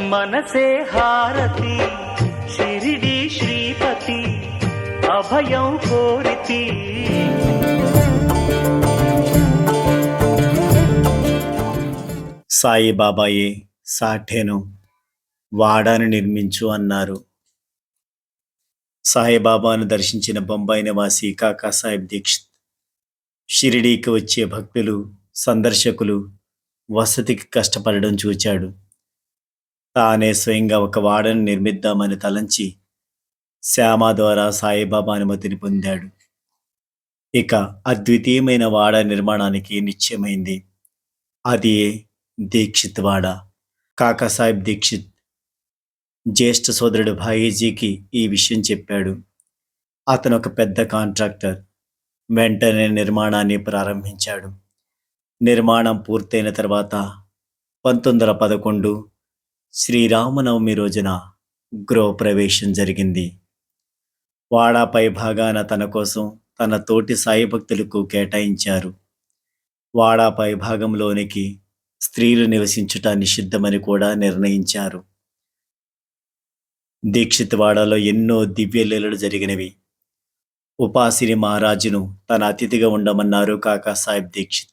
మనసే హారతి షిరిడి శ్రీపతి అభయం కోరితి. సాయిబాబాయే సాఠేను వాడాను నిర్మించు అన్నారు. సాయిబాబాను దర్శించిన బొంబాయి నివాసి కాకాసాహెబ్ దీక్షిత్ షిరిడీకి వచ్చే భక్తులు, సందర్శకులు వసతికి కష్టపడడం చూచాడు. తానే స్వయంగా ఒక వాడను నిర్మిద్దామని తలంచి శ్యామ ద్వారా సాయిబాబా అనుమతిని పొందాడు. ఇక అద్వితీయమైన వాడ నిర్మాణానికి నిశ్చయమైంది. అది దీక్షిత్ వాడ. కాకాసాహెబ్ దీక్షిత్ జ్యేష్ఠ సోదరుడు భాయీజీకి ఈ విషయం చెప్పాడు. అతను ఒక పెద్ద కాంట్రాక్టర్. వెంటనే నిర్మాణాన్ని ప్రారంభించాడు. నిర్మాణం పూర్తయిన తర్వాత 1911 శ్రీరామనవమి రోజున గృహప్రవేశం జరిగింది. వాడాపై భాగాన తన కోసం తన తోటి సాయి భక్తులకు కేటాయించారు. వాడాపై భాగంలోనికి స్త్రీలు నివసించుట నిషిద్ధమని కూడా నిర్ణయించారు. దీక్షిత్ వాడలో ఎన్నో దివ్యలీలలు జరిగినవి. ఉపాసిని మహారాజును తన అతిథిగా ఉండమన్నారు కాకాసాహెబ్ దీక్షిత్.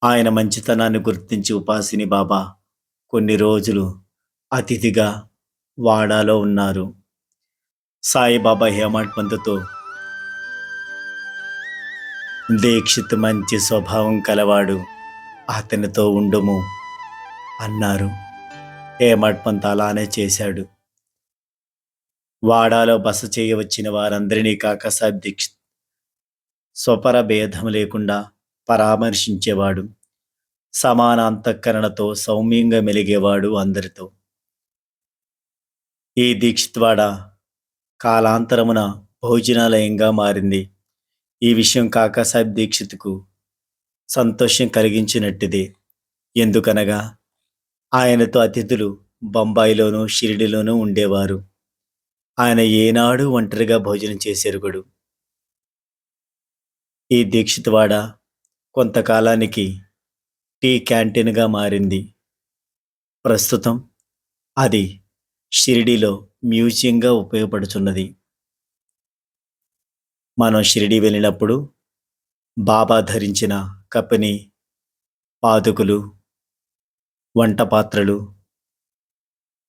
ఆయన మంచితనాన్ని గుర్తించి ఉపాసిని బాబా కొన్ని రోజులు అతిథిగా వాడాలో ఉన్నారు. సాయిబాబా హేమాడ్ పంతుతో దీక్షిత్ మంచి స్వభావం కలవాడు, అతనితో ఉండుము అన్నారు. హేమాడ్ పంత్ అలానే చేశాడు. వాడాలో బస చేయవచ్చిన వారందరినీ కాకాసాహెబ్ దీక్షిత్ స్వపర భేదం లేకుండా పరామర్శించేవాడు. సమాన అంతఃకరణతో సౌమ్యంగా మెలిగేవాడు అందరితో. ఈ దీక్షిత్ వాడ కాలాంతరమున భోజనాలయంగా మారింది. ఈ విషయం కాకాసాహెబ్ దీక్షిత్కు సంతోషం కలిగించినట్టిదే. ఎందుకనగా ఆయనతో అతిథులు బొంబాయిలోనూ షిరిడిలోనూ ఉండేవారు. ఆయన ఏనాడు ఒంటరిగా భోజనం చేసెరుగడు. ఈ దీక్షిత్ వాడ కొంతకాలానికి టీ క్యాంటీన్గా మారింది. ప్రస్తుతం అది షిరిడీలో మ్యూజియంగా ఉపయోగపడుతున్నది. మనం షిరిడీ వెళ్ళినప్పుడు బాబా ధరించిన కపిని, పాదుకులు, వంట పాత్రలు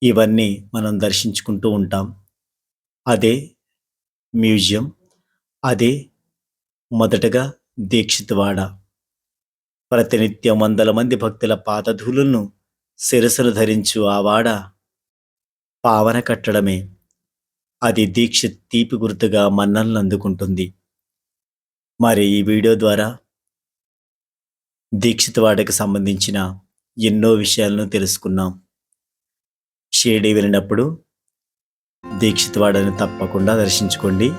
ఇవన్నీ మనం దర్శించుకుంటూ ఉంటాం. అదే మ్యూజియం. అదే మొదటగా దీక్షిత్ వాడ. ప్రతినిత్యం వందల మంది భక్తుల పాదధూళులను శిరస్సును ధరించు ఆ వాడ పావన కట్టడమే. అది దీక్షిత్ తీపి గుర్తుగా మన్ననలు అందుకుంటుంది. మరి ఈ వీడియో ద్వారా దీక్షిత్ వాడకి సంబంధించిన ఎన్నో విషయాలను తెలుసుకున్నాం. షిరిడీ వెళ్ళినప్పుడు దీక్షిత్ వాడని తప్పకుండా దర్శించుకోండి.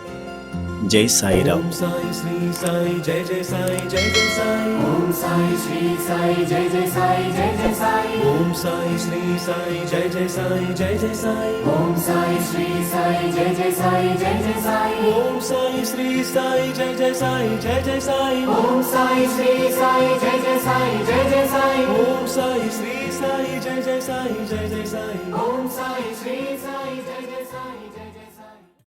జై సాయిరామ్. ఓం సాయి శ్రీ సాయి జై జై సాయి జై జై సాయి. ఓం సాయి శ్రీ సాయి జై జై సాయి జై జై సాయి. ఓం సాయి శ్రీ సాయి జై జై సాయి జై జై సాయి. ఓం సాయి శ్రీ సాయి జై జై సాయి జై జై సాయి. ఓం సాయి శ్రీ సాయి జై జై సాయి జై జై సాయి. ఓం సాయి శ్రీ సాయి జై జై సాయి జై జై సాయి. ఓం సాయి శ్రీ సాయి జై జై సాయి జై జై సాయి. ఓం సాయి శ్రీ సాయి జై జై సాయి.